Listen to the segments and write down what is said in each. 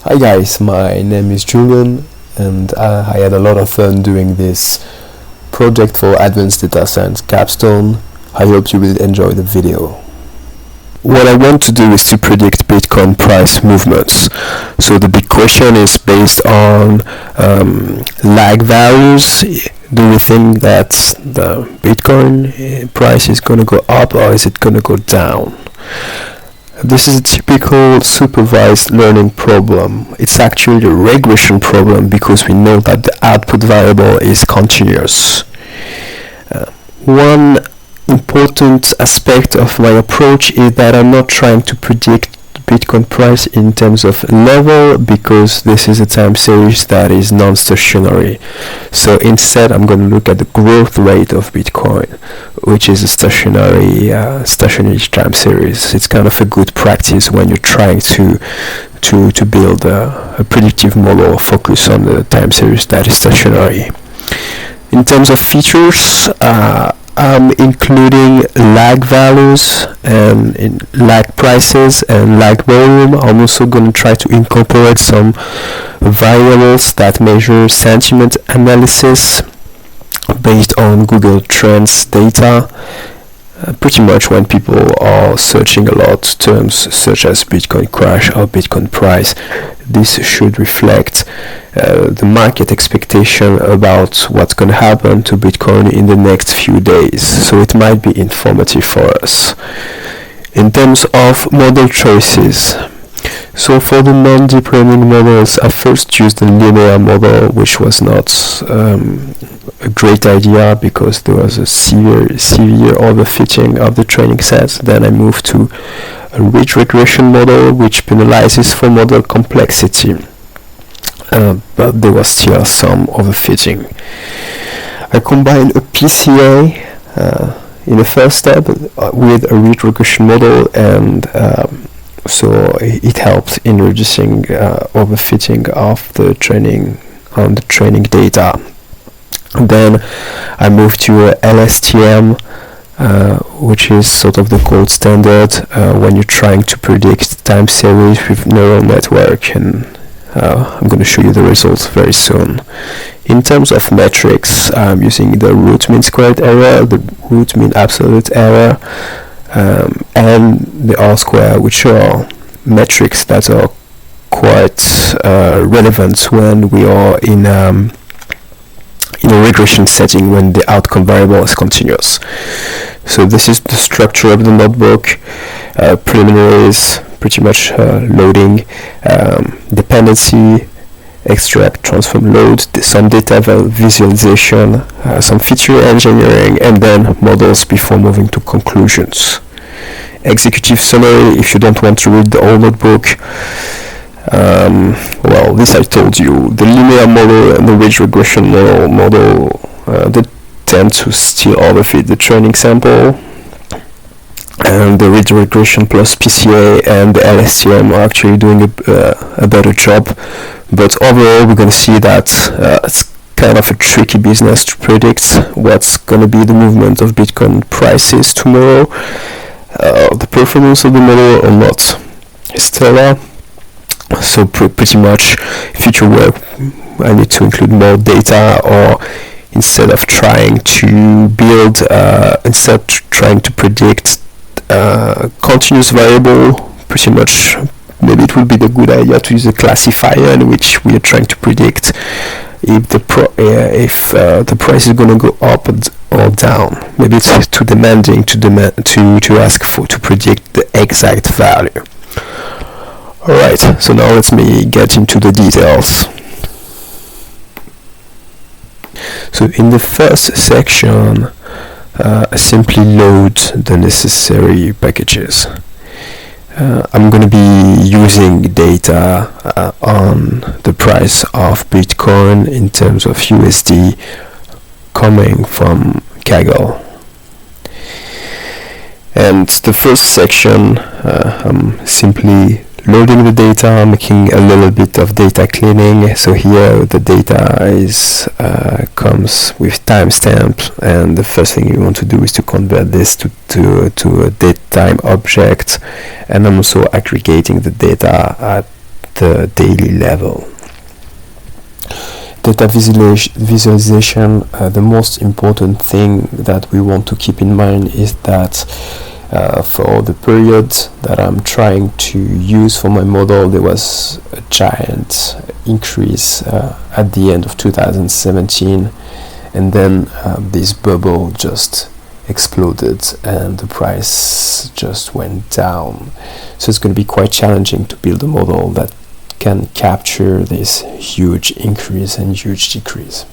Hi guys, my name is Julian and I had a lot of fun doing this project for Advanced Data Science Capstone. I hope you will enjoy the video. What I want to do is to predict Bitcoin price movements. So the big question is based on lag values. Do we think that the Bitcoin price is going to go up or is it going to go down? This is a typical supervised learning problem. It's actually a regression problem because we know that the output variable is continuous. One important aspect of my approach is that I'm not trying to predict Bitcoin price in terms of level because this is a time series that is non-stationary. So instead I'm going to look at the growth rate of Bitcoin, which is a stationary time series. It's kind of a good practice when you're trying to build a predictive model or focus on the time series that is stationary. In terms of features, I'm including lag values and in lag prices and lag volume. I'm also going to try to incorporate some variables that measure sentiment analysis based on Google Trends data. Pretty much when people are searching a lot terms such as Bitcoin crash or Bitcoin price, this should reflect the market expectation about what's going to happen to Bitcoin in the next few days. So it might be informative for us. In terms of model choices, so for the non-deep learning models, I first used the linear model, which was not a great idea because there was a severe overfitting of the training sets. Then I moved to a ridge regression model, which penalizes for model complexity, but there was still some overfitting. I combined a PCA in the first step with a ridge regression model, and so it helped in reducing overfitting of the training on the training data. Then I moved to LSTM, which is sort of the gold standard when you're trying to predict time series with neural network, and I'm going to show you the results very soon. In terms of metrics, I'm using the root mean squared error, the root mean absolute error, and the R-square, which are metrics that are quite relevant when we are in a regression setting when the outcome variable is continuous. So this is the structure of the notebook. Preliminaries, pretty much loading, dependency, extract, transform, load, some data visualization, some feature engineering, and then models before moving to conclusions. Executive summary, if you don't want to read the whole notebook, well, this I told you, the linear model and the ridge regression model they tend to still overfit the training sample, and the ridge regression plus PCA and the LSTM are actually doing a better job. But overall, we're going to see that it's kind of a tricky business to predict what's going to be the movement of Bitcoin prices tomorrow. The performance of the model are not stellar. So pretty much future work I need to include more data, or instead of trying to build trying to predict continuous variable, pretty much maybe it would be the good idea to use a classifier in which we are trying to predict if the price is going to go up or down. Maybe it's too demanding to ask for to predict the exact value. Alright, so now let me get into the details. So in the first section, I simply load the necessary packages. I'm going to be using data on the price of Bitcoin in terms of USD coming from Kaggle. And the first section, I'm simply loading the data, making a little bit of data cleaning. So here the data is comes with timestamp, and the first thing you want to do is to convert this to a date time object. And I'm also aggregating the data at the daily level. Data visualization, the most important thing that we want to keep in mind is that for the period that I'm trying to use for my model, there was a giant increase at the end of 2017, and then this bubble just exploded and the price just went down. So it's going to be quite challenging to build a model that can capture this huge increase and huge decrease.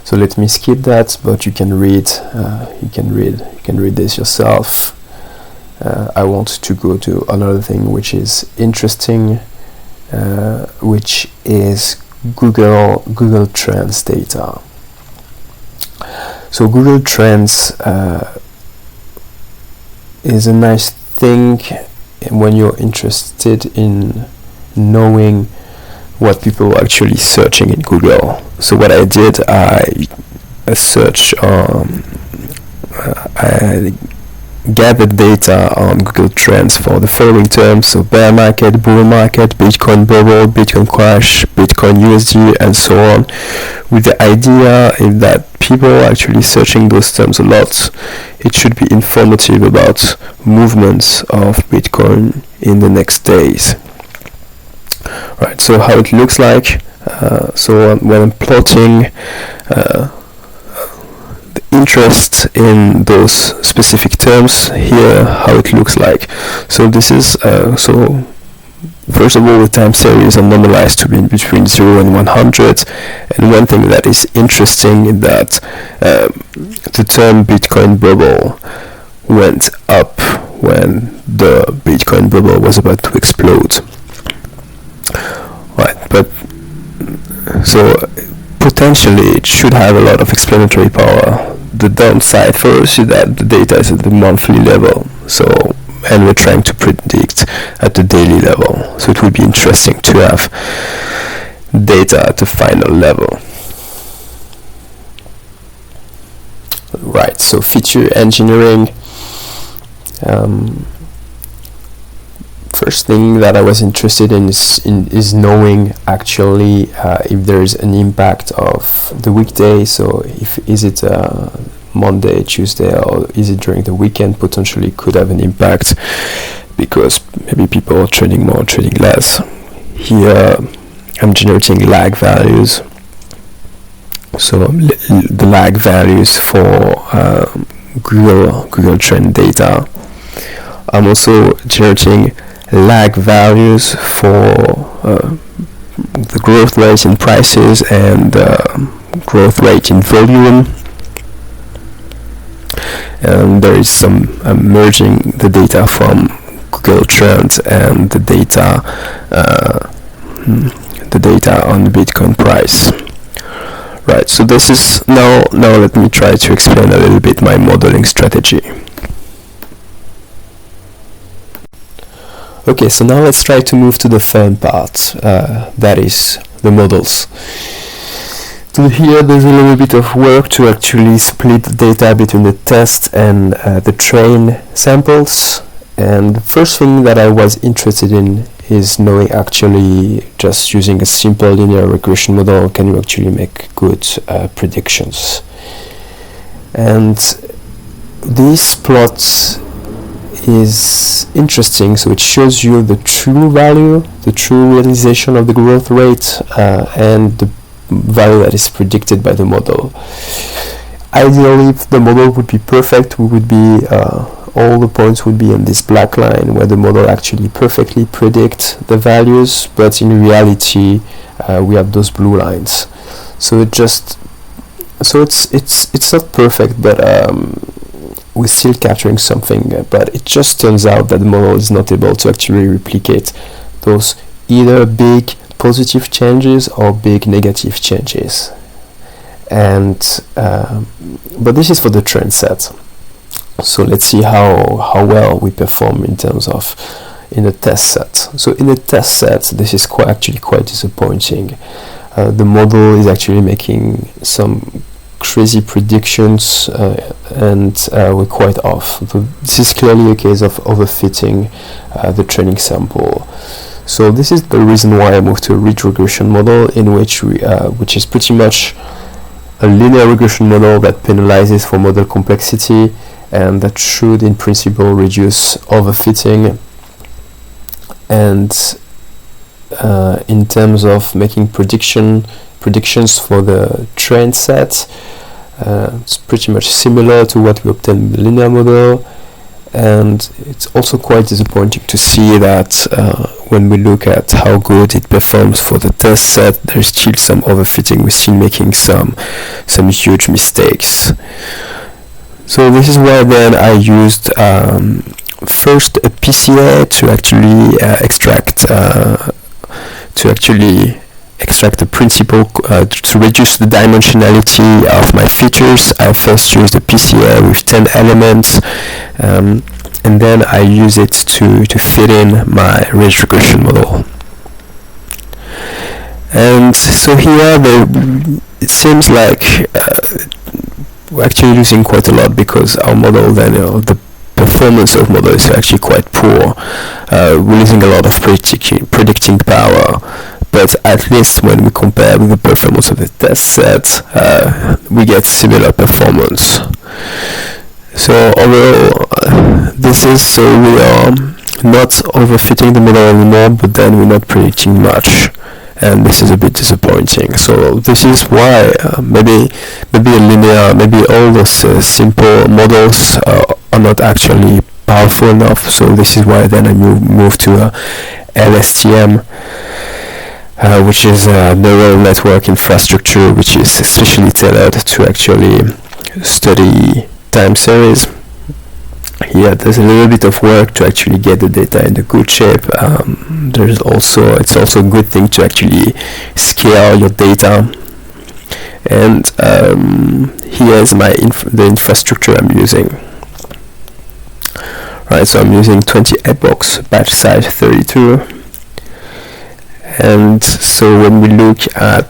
So let me skip that, but you can read this yourself. I want to go to another thing which is interesting, which is Google Trends data. So Google Trends is a nice thing when you're interested in knowing what people are actually searching in Google. So what I did, I gathered data on Google Trends for the following terms: so bear market, bull market, Bitcoin bubble, Bitcoin crash, Bitcoin USD, and so on, with the idea is that people are actually searching those terms a lot. It should be informative about movements of Bitcoin in the next days. Right, so how it looks like. So when I'm plotting the interest in those specific terms, here how it looks like. So this is so first of all, the time series are normalized to be between 0 and 100, and one thing that is interesting is that the term Bitcoin bubble went up when the Bitcoin bubble was about to explode. Right, but so potentially it should have a lot of explanatory power. The downside first is that the data is at the monthly level, and we're trying to predict at the daily level, so it would be interesting to have data at the final level. Right, so feature engineering. First thing that I was interested in is knowing actually if there is an impact of the weekday. So is it Monday, Tuesday, or is it during the weekend? Potentially could have an impact because maybe people are trading more, trading less. Here I'm generating lag values. So the lag values for Google Trend data. I'm also generating lag values for the growth rate in prices and growth rate in volume. And there is some merging the data from Google Trends and the data on the Bitcoin price. Right, so this is now let me try to explain a little bit my modeling strategy. Okay, so now let's try to move to the fun part, that is the models. So here there's a little bit of work to actually split the data between the test and the train samples. And the first thing that I was interested in is knowing actually just using a simple linear regression model, can you actually make good predictions? And this plot is interesting, so it shows you the true value, the true realization of the growth rate, and the value that is predicted by the model. Ideally, if the model would be perfect, we would be all the points would be on this black line where the model actually perfectly predicts the values, but in reality we have those blue lines. So it's not perfect, but we're still capturing something, but it just turns out that the model is not able to actually replicate those either big positive changes or big negative changes. And but this is for the trend set. So let's see how well we perform in terms of in the test set. So in the test set, this is actually quite disappointing. The model is actually making some crazy predictions, and we're quite off. This is clearly a case of overfitting the training sample. So this is the reason why I moved to a ridge regression model, in which is pretty much a linear regression model that penalizes for model complexity, and that should in principle reduce overfitting. And in terms of making predictions for the train set, it's pretty much similar to what we obtained in the linear model. And it's also quite disappointing to see that when we look at how good it performs for the test set, there's still some overfitting. We're still making some huge mistakes. So this is why then I used first a PCA to actually extract the principal to reduce the dimensionality of my features. I first used a PCA with 10 elements, and then I use it to fit in my ridge regression model. And so here it seems like we're actually losing quite a lot, because our model then, the performance of model is actually quite poor. We're losing a lot of predicting power. But at least when we compare with the performance of the test set, we get similar performance. So overall, we are not overfitting the model anymore, but then we're not predicting much, and this is a bit disappointing. So this is why maybe all those simple models are not actually powerful enough. So this is why then I move to LSTM. Which is a neural network infrastructure, which is especially tailored to actually study time series. Here there's a little bit of work to actually get the data in a good shape. It's also a good thing to actually scale your data. And here is the infrastructure I'm using. Right, so I'm using 28 box, batch size 32. And so when we look at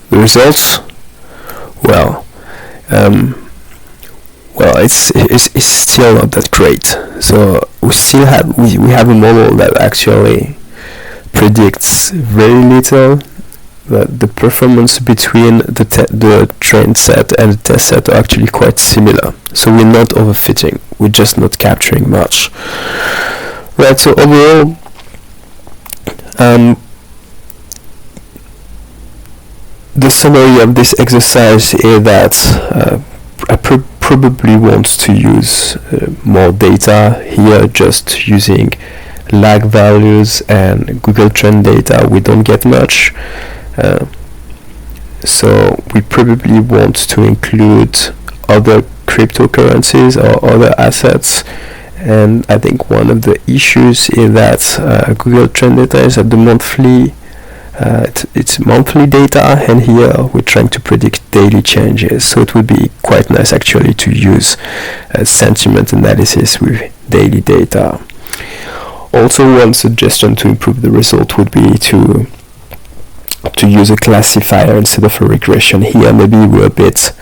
the results, it's still not that great. So we have a model that actually predicts very little. The performance between the train set and the test set are actually quite similar. So we're not overfitting, we're just not capturing much. Right, so overall, the summary of this exercise is that I probably want to use more data here. Just using lag values and Google Trend data, we don't get much. So we probably want to include other cryptocurrencies or other assets, and I think one of the issues is that Google Trend data is at the monthly it's monthly data, and here we're trying to predict daily changes, so it would be quite nice actually to use sentiment analysis with daily data. Also, one suggestion to improve the result would be to use a classifier instead of a regression. Here maybe we're a bit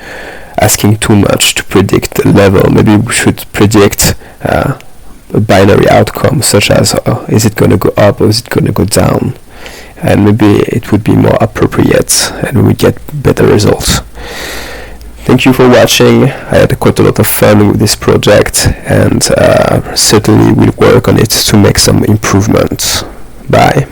asking too much to predict the level. Maybe we should predict a binary outcome, such as is it going to go up or is it going to go down, and maybe it would be more appropriate and we get better results. Thank you for watching. I had quite a lot of fun with this project, and certainly will work on it to make some improvements. Bye.